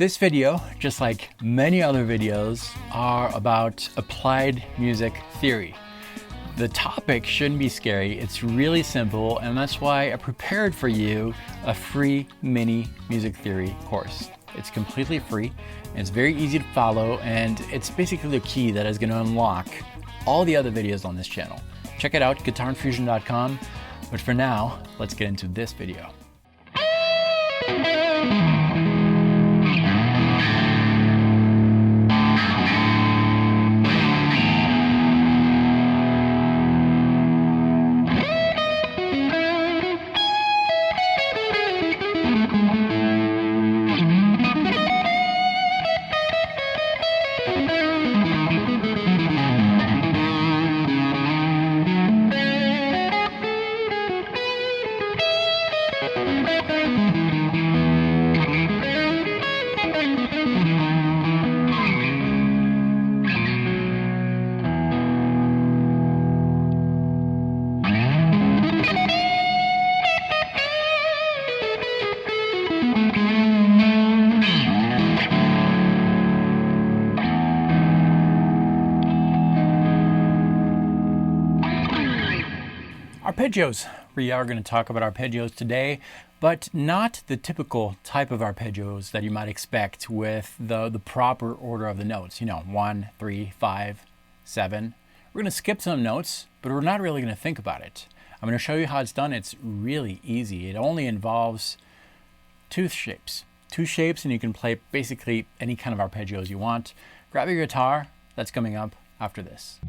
This video, just like many other videos, are about applied music theory. The topic shouldn't be scary, it's really simple, and that's why I prepared for you a free mini music theory course. It's completely free, and it's very easy to follow, and it's basically the key that is going to unlock all the other videos on this channel. Check it out, guitarinfusion.com, but for now, let's get into this video. Arpeggios. We are going to talk about arpeggios today, but not the typical type of arpeggios that you might expect with the proper order of the notes. You know, 1, 3, 5, 7. We're going to skip some notes, but we're not really going to think about it. I'm going to show you how it's done. It's really easy. It only involves two shapes, and you can play basically any kind of arpeggios you want. Grab your guitar. That's coming up after this.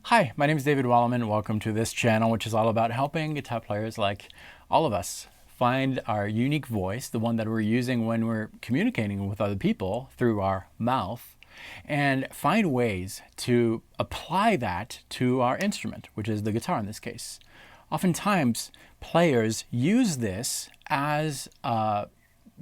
Hi, my name is David Wallerman. Welcome to this channel, which is all about helping guitar players like all of us find our unique voice, the one that we're using when we're communicating with other people through our mouth, and find ways to apply that to our instrument, which is the guitar in this case. Oftentimes, players use this as a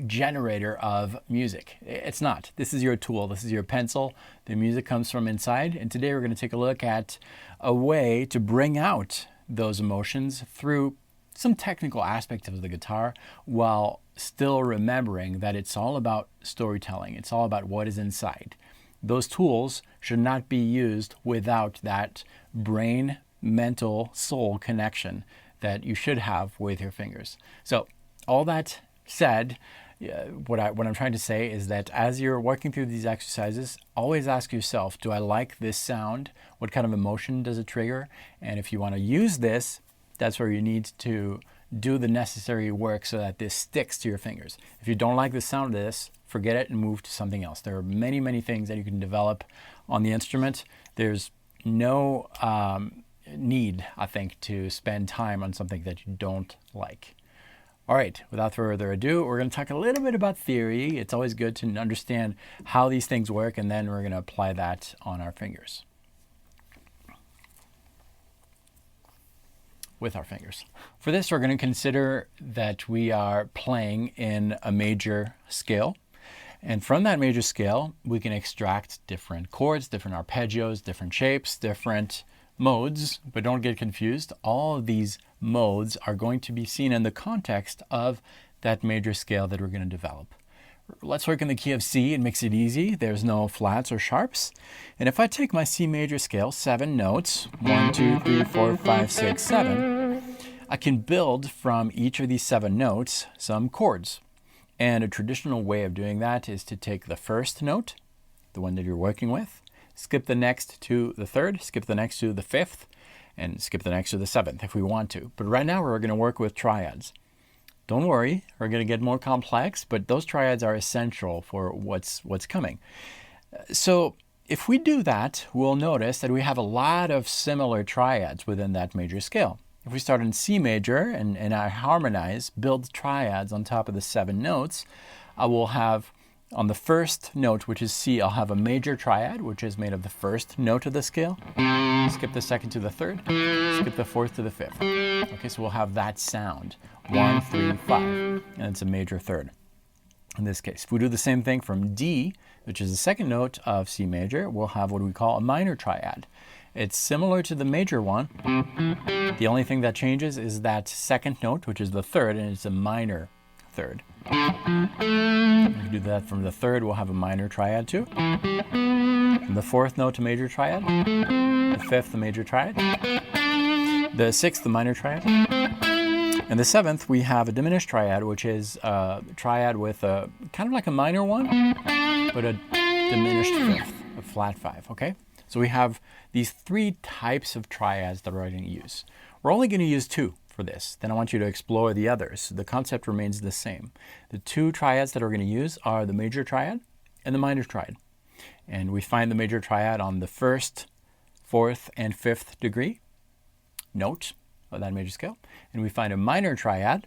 generator of music. It's not. This is your tool. This is your pencil. The music comes from inside. And today we're going to take a look at a way to bring out those emotions through some technical aspects of the guitar while still remembering that it's all about storytelling. It's all about what is inside. Those tools should not be used without that brain, mental, soul connection that you should have with your fingers. So all that said, what I'm trying to say is that as you're working through these exercises, always ask yourself, do I like this sound? What kind of emotion does it trigger? And if you want to use this, that's where you need to do the necessary work so that this sticks to your fingers. If you don't like the sound of this, forget it and move to something else. There are many, many things that you can develop on the instrument. There's no need, I think, to spend time on something that you don't like. All right, without further ado, we're going to talk a little bit about theory. It's always good to understand how these things work, and then we're going to apply that on our fingers. With our fingers. For this, we're going to consider that we are playing in a major scale. And from that major scale, we can extract different chords, different arpeggios, different shapes, different modes, but don't get confused. All of these modes are going to be seen in the context of that major scale that we're going to develop. Let's work in the key of C. It makes it easy. There's no flats or sharps. And if I take my C major scale, 7 notes, 1, 2, 3, 4, 5, 6, 7, I can build from each of these 7 notes some chords. And a traditional way of doing that is to take the first note, the one that you're working with, skip the next to the third, skip the next to the fifth, and skip the next to the seventh if we want to. But right now we're going to work with triads. Don't worry, we're going to get more complex, but those triads are essential for what's coming. So if we do that, we'll notice that we have a lot of similar triads within that major scale. If we start in C major and I harmonize, build triads on top of the 7 notes, I will have on the first note, which is C, I'll have a major triad, which is made of the first note of the scale. Skip the second to the third. Skip the fourth to the fifth. Okay, so we'll have that sound. 1, 3, 5. And it's a major third in this case. If we do the same thing from D, which is the second note of C major, we'll have what we call a minor triad. It's similar to the major one. The only thing that changes is that second note, which is the third, and it's a minor third. If we do that from the third, we'll have a minor triad too. From the fourth note, a major triad. The fifth, a major triad. The sixth, the minor triad. And the seventh, we have a diminished triad, which is a triad with a kind of like a minor one, but a diminished fifth, a flat five, okay? So we have these three types of triads that we're going to use. We're only going to use two for this. Then I want you to explore the others. The concept remains the same. The two triads that we're going to use are the major triad and the minor triad. And we find the major triad on the first, fourth, and fifth degree note of that major scale. And we find a minor triad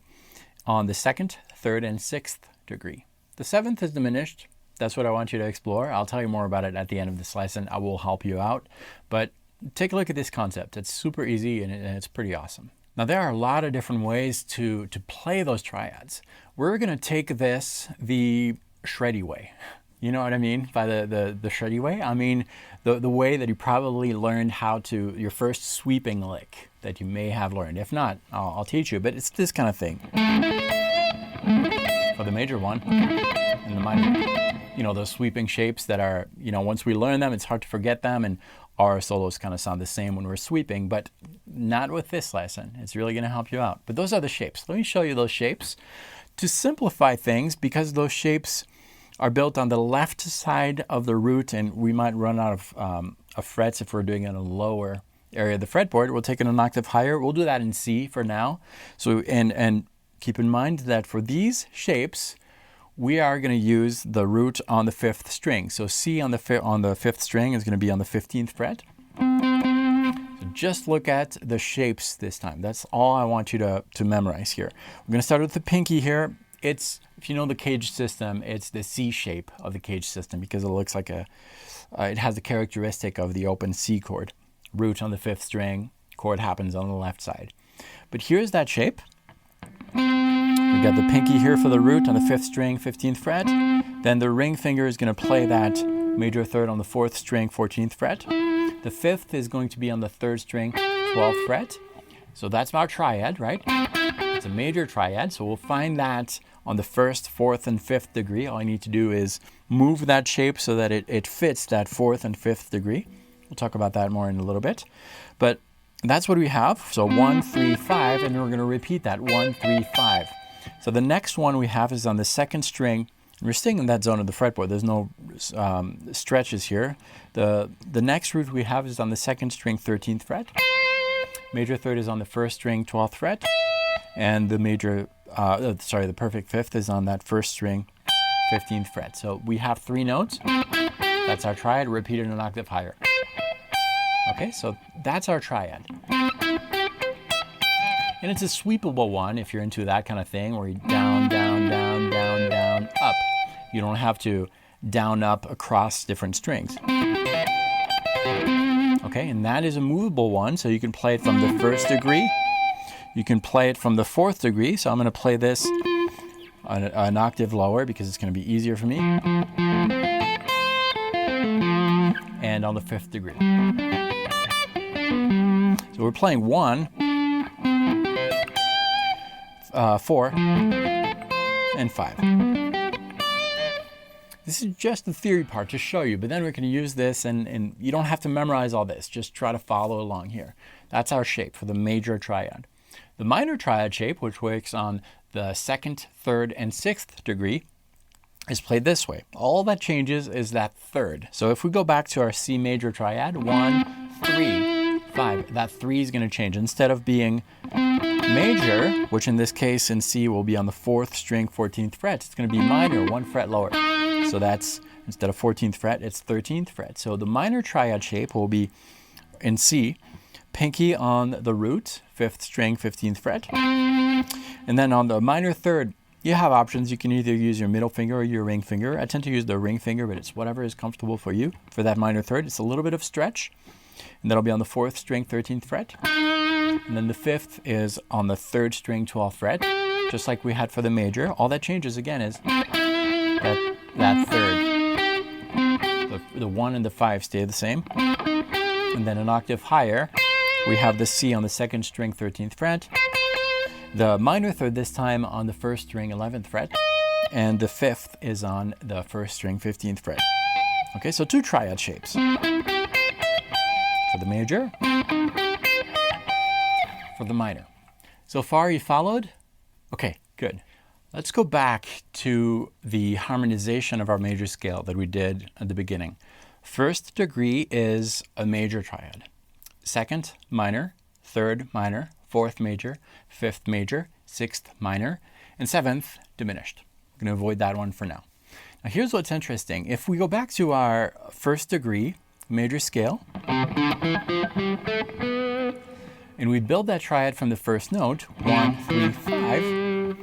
on the second, third, and sixth degree. The seventh is diminished. That's what I want you to explore. I'll tell you more about it at the end of this lesson. I will help you out. But take a look at this concept. It's super easy and it's pretty awesome. Now there are a lot of different ways to play those triads. We're going to take this the Shreddy way. You know what I mean by the Shreddy way? I mean the way that you probably learned how to, your first sweeping lick that you may have learned. If not, I'll teach you, but it's this kind of thing. For the major one and the minor. You know, those sweeping shapes that are, you know, once we learn them, it's hard to forget them, and our solos kind of sound the same when we're sweeping, but not with this lesson. It's really going to help you out. But those are the shapes. Let me show you those shapes. To simplify things, because those shapes are built on the left side of the root, and we might run out of frets if we're doing it in a lower area of the fretboard. We'll take it an octave higher. We'll do that in C for now. So, and keep in mind that for these shapes, we are going to use the root on the fifth string. So C on the fifth string is going to be on the 15th fret. So just look at the shapes this time. That's all I want you to memorize here. We're going to start with the pinky here. It's, if you know the cage system, it's the C shape of the cage system because it looks like it has the characteristic of the open C chord. Root on the fifth string, chord happens on the left side. But here's that shape. We've got the pinky here for the root on the fifth string, 15th fret. Then the ring finger is going to play that major third on the fourth string, 14th fret. The fifth is going to be on the third string, 12th fret. So that's our triad, right? It's a major triad. So we'll find that on the first, fourth, and fifth degree. All I need to do is move that shape so that it fits that fourth and fifth degree. We'll talk about that more in a little bit. But that's what we have. So 1, 3, 5, and then we're going to repeat that 1, 3, 5. So the next one we have is on the second string. We're staying in that zone of the fretboard. There's no stretches here. The next root we have is on the second string, 13th fret. Major third is on the first string, 12th fret. And the perfect fifth is on that first string, 15th fret. So we have three notes. That's our triad, repeated an octave higher. Okay, so that's our triad. And it's a sweepable one if you're into that kind of thing where you down, down, down, down, down, up. You don't have to down, up across different strings. Okay, and that is a movable one, so you can play it from the first degree. You can play it from the fourth degree, so I'm going to play this an octave lower because it's going to be easier for me. And on the fifth degree. So we're playing 1, 4, and 5. This is just the theory part to show you, but then we can use this and you don't have to memorize all this. Just try to follow along here. That's our shape for the major triad. The minor triad shape, which works on the second, third, and sixth degree, is played this way. All that changes is that third. So if we go back to our C major triad, 1, 3, 5, that 3 is going to change. Instead of being major, which in this case in C will be on the fourth string, 14th fret, it's going to be minor, 1 fret lower. So that's, instead of 14th fret, it's 13th fret. So the minor triad shape will be in C, pinky on the root, 5th string, 15th fret. And then on the minor third, you have options. You can either use your middle finger or your ring finger. I tend to use the ring finger, but it's whatever is comfortable for you. For that minor third, it's a little bit of stretch. And that'll be on the 4th string, 13th fret. And then the 5th is on the 3rd string, 12th fret, just like we had for the major. All that changes again is that third. The 1 and the 5 stay the same. And And then an octave higher, we have the C on the second string, 13th fret. The minor third this time on the first string, 11th fret. And the fifth is on the first string, 15th fret. Okay, so two triad shapes. For the major, for the minor. So far you followed? Okay, good. Let's go back to the harmonization of our major scale that we did at the beginning. First degree is a major triad. Second, minor. Third, minor. Fourth, major. Fifth, major. Sixth, minor. And seventh, diminished. I'm going to avoid that one for now. Now here's what's interesting. If we go back to our first degree major scale, and we build that triad from the first note, 1, 3, 5,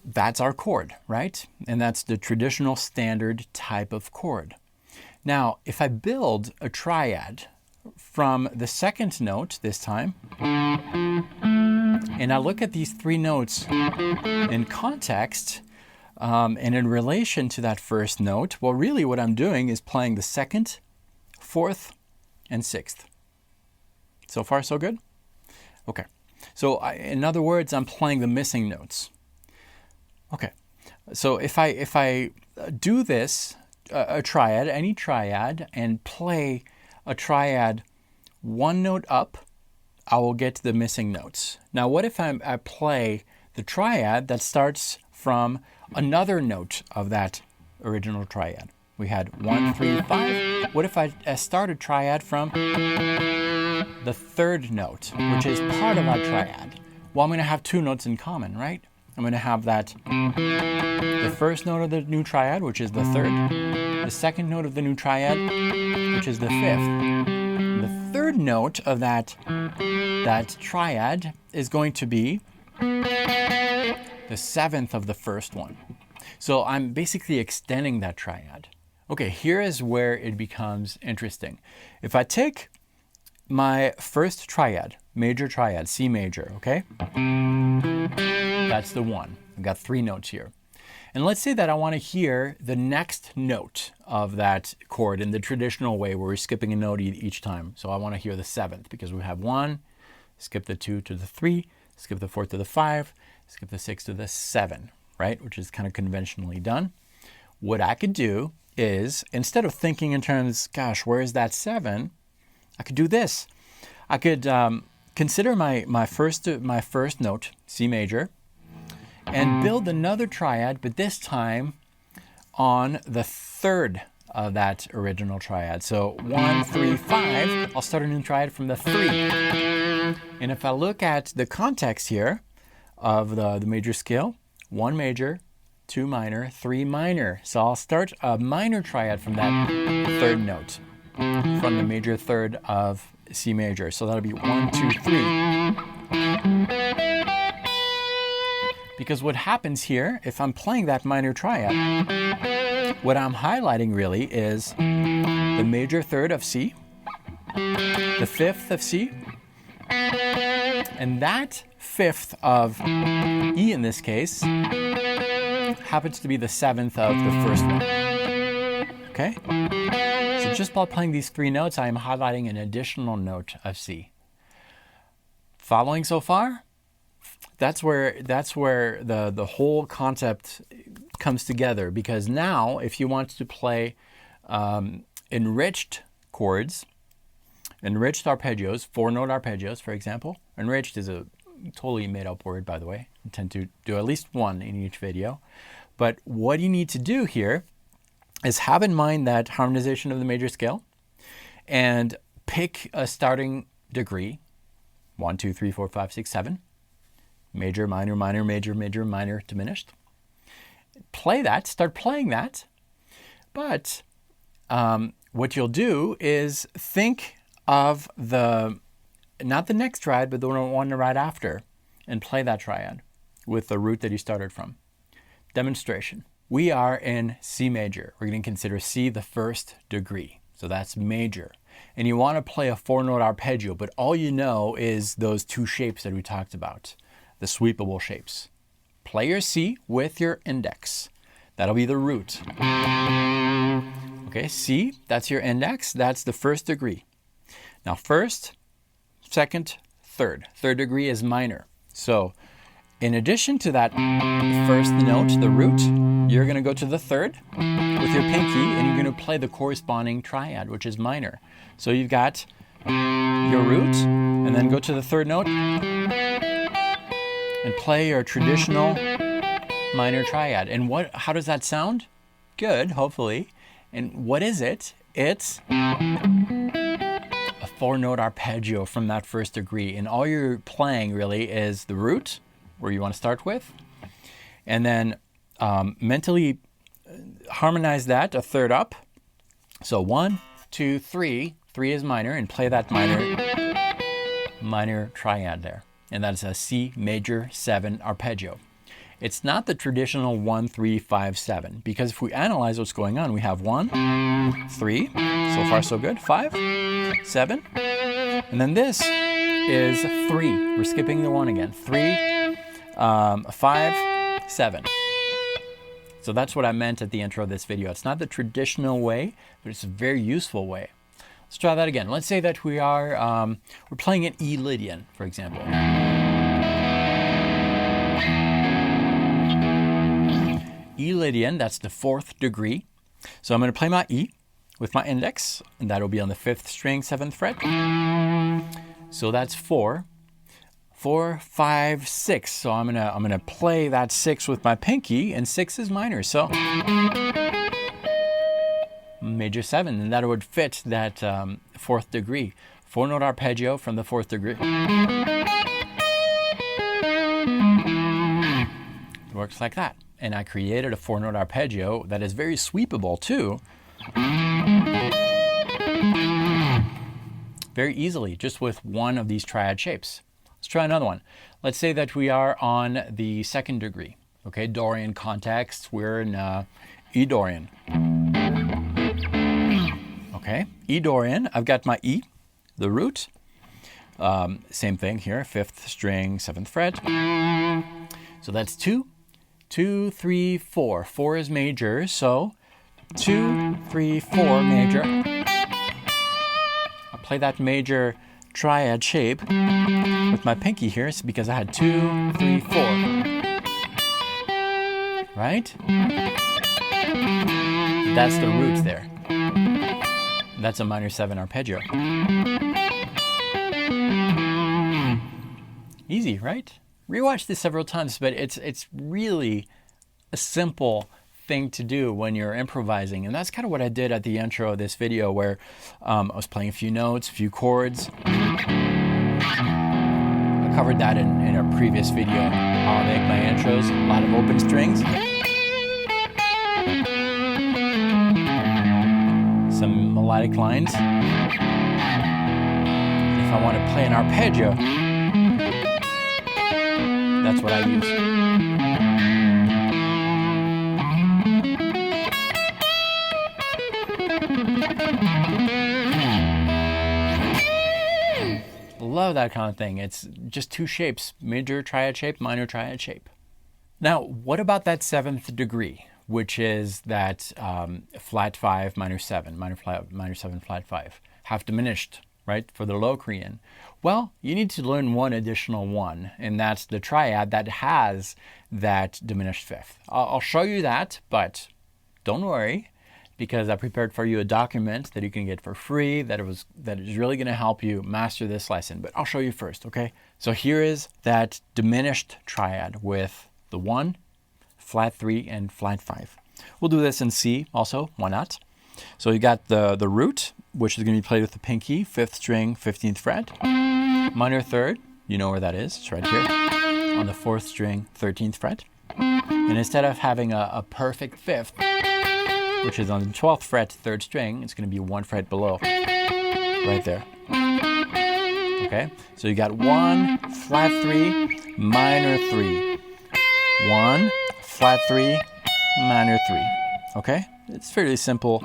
that's our chord, right? And that's the traditional standard type of chord. Now, if I build a triad from the second note this time, and I look at these three notes in context, and in relation to that first note, well, really what I'm doing is playing the second, fourth, and sixth. So far, so good? Okay. So in other words, I'm playing the missing notes. Okay. So if I do this, a triad, any triad, and play a triad one note up, I will get the missing notes. Now, what if I play the triad that starts from another note of that original triad? We had 1, 3, 5. What if I start a triad from the third note, which is part of our triad? Well, I'm going to have two notes in common, right? I'm going to have that the first note of the new triad, which is the third, the second note of the new triad, which is the fifth. The third note of that triad is going to be the seventh of the first one. So I'm basically extending that triad. Okay, here is where it becomes interesting. If I take my first triad, major triad, C major, okay? That's the one. I've got three notes here. And let's say that I want to hear the next note of that chord in the traditional way where we're skipping a note each time. So I want to hear the seventh because we have 1, skip the 2 to the 3, skip the 4 to the 5, skip the 6 to the 7, right? Which is kind of conventionally done. What I could do is, instead of thinking in terms, gosh, where is that 7? I could do this. I could consider my first note, C major, and build another triad, but this time on the third of that original triad. So 1, 3, 5, I'll start a new triad from the 3. And if I look at the context here of the major scale, 1 major, 2 minor, 3 minor. So I'll start a minor triad from that third note, from the major third of C major. So that'll be 1, 2, 3. Because what happens here, if I'm playing that minor triad, what I'm highlighting really is the major third of C, the fifth of C, and that fifth of E in this case happens to be the seventh of the first one. Okay? So just by playing these three notes, I am highlighting an additional note of C. Following so far? That's where the whole concept comes together, because now if you want to play enriched chords, enriched arpeggios, 4-note arpeggios, for example. Enriched is a totally made-up word, by the way. I tend to do at least one in each video. But what you need to do here is have in mind that harmonization of the major scale and pick a starting degree, 1, 2, 3, 4, 5, 6, 7. Major, minor, minor, major, major, minor, diminished. Play that, start playing that. But what you'll do is think of not the next triad, but the one right after, and play that triad with the root that you started from. Demonstration. We are in C major. We're going to consider C the first degree. So that's major. And you want to play a 4-note arpeggio, but all you know is those two shapes that we talked about, the sweepable shapes. Play your C with your index. That'll be the root. Okay, C, that's your index. That's the first degree. Now first, second, third. Third degree is minor. So in addition to that first note, the root, you're going to go to the third with your pinky, and you're going to play the corresponding triad, which is minor. So you've got your root, and then go to the third note and play your traditional minor triad. And how does that sound? Good, hopefully. And what is it? It's a 4-note arpeggio from that first degree. And all you're playing really is the root, where you want to start with, and then mentally harmonize that a third up. So 1, 2, 3. 3 is minor, and play that minor triad there. And that's a C major 7 arpeggio. It's not the traditional 1, 3, 5, 7, because if we analyze what's going on, we have 1, 3, so far so good, 5, 7, and then this is 3. We're skipping the 1 again. 3, 5, 7. So that's what I meant at the intro of this video. It's not the traditional way, but it's a very useful way. Let's try that again. Let's say that we are we're playing an E Lydian, for example. E Lydian, that's the 4th degree. So I'm going to play my E with my index, and that'll be on the 5th string, 7th fret. So that's 4. 4, 5, 6. So I'm gonna play that 6 with my pinky, and 6 is minor. So major 7, and that would fit that 4th degree. 4-note arpeggio from the 4th degree. It works like that. And I created a 4-note arpeggio that is very sweepable too. Very easily, just with one of these triad shapes. Let's try another one. Let's say that we are on the 2nd degree. Okay, Dorian context, we're in E Dorian. Okay, E Dorian, I've got my E, the root. Same thing here, 5th string, 7th fret. So that's 2, 2, 3, 4. 4 is major, so 2, 3, 4 major. I'll play that major triad shape with my pinky here. It's because I had 2, 3, 4. Right? That's the root there. That's a minor 7 arpeggio. Easy, right? Rewatch this several times, but it's really a simple thing to do when you're improvising. And that's kind of what I did at the intro of this video, where I was playing a few notes, a few chords. I covered that in a previous video, how I make my intros, a lot of open strings. Some melodic lines. And if I want to play an arpeggio, that's what I use. Love that kind of thing. It's just 2 shapes, major triad shape, minor triad shape. Now, what about that 7th degree, which is that flat 5, minor 7, minor 7, flat 5, half diminished, right, for the Locrian? Well, you need to learn one additional one, and that's the triad that has that diminished 5th. I'll show you that, but don't worry, because I prepared for you a document that you can get for free that is really going to help you master this lesson. But I'll show you first, okay? So here is that diminished triad with the 1, flat 3, and flat 5. We'll do this in C also, why not? So you got the root, which is going to be played with the pinky, 5th string, 15th fret. Minor 3rd, you know where that is, it's right here, on the 4th string, 13th fret. And instead of having a perfect 5th, which is on the 12th fret, 3rd string, it's going to be 1 fret below, right there. Okay, so you got 1, flat 3, minor 3. 1, flat 3, minor 3. Okay, it's fairly simple.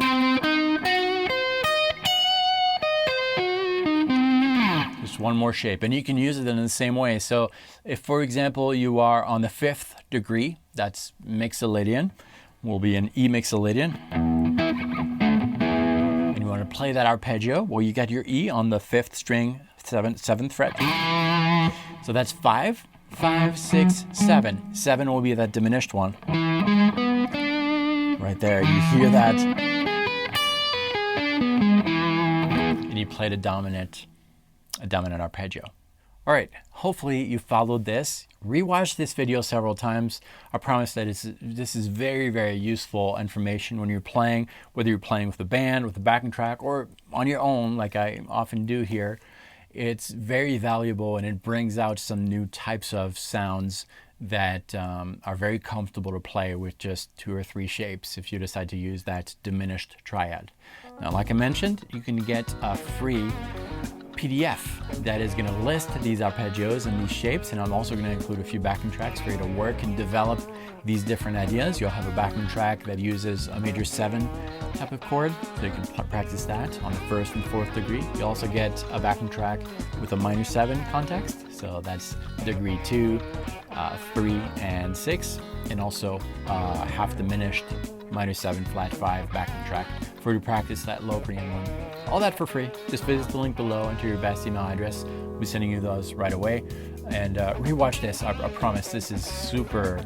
Just one more shape, and you can use it in the same way. So if, for example, you are on the 5th degree, that's Mixolydian, will be an E Mixolydian, and you want to play that arpeggio, well, you got your E on the 5th string, 7th fret. So that's 5, 5, 6, 7. 7 will be that diminished one. Right there, you hear that. And you played a dominant arpeggio. All right, hopefully you followed this. Rewatch this video several times. I promise that this is very, very useful information when you're playing, whether you're playing with a band, with a backing track, or on your own, like I often do here. It's very valuable, and it brings out some new types of sounds that are very comfortable to play with just 2 or 3 shapes if you decide to use that diminished triad. Now, like I mentioned, you can get a free PDF that is going to list these arpeggios and these shapes, and I'm also going to include a few backing tracks for you to work and develop these different ideas. You'll have a backing track that uses a major 7 type of chord, so you can practice that on the 1st and 4th degree. You also get a backing track with a minor 7 context, so that's degree 2, 3, and 6, and also half diminished minor 7 flat 5 backing track for you to practice that low pretty one. All that for free. Just visit the link below, enter your best email address. We'll be sending you those right away. And rewatch this. I promise this is super,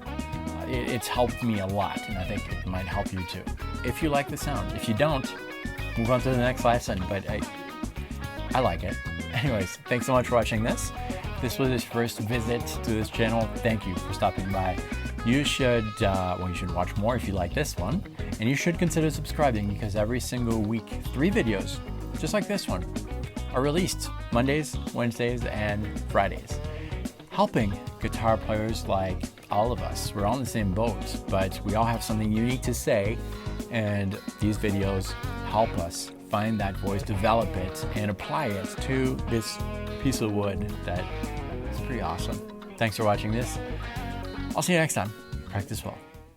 it's helped me a lot, and I think it might help you too. If you like the sound. If you don't, move on to the next lesson, but I like it. Anyways, thanks so much for watching this. If this was your first visit to this channel, thank you for stopping by. You should, you should watch more if you like this one, and you should consider subscribing, because every single week, 3 videos, just like this one, are released Mondays, Wednesdays, and Fridays, helping guitar players like all of us. We're all in the same boat, but we all have something unique to say, and these videos help us find that voice, develop it, and apply it to this piece of wood that is pretty awesome. Thanks for watching this. I'll see you next time. Practice well.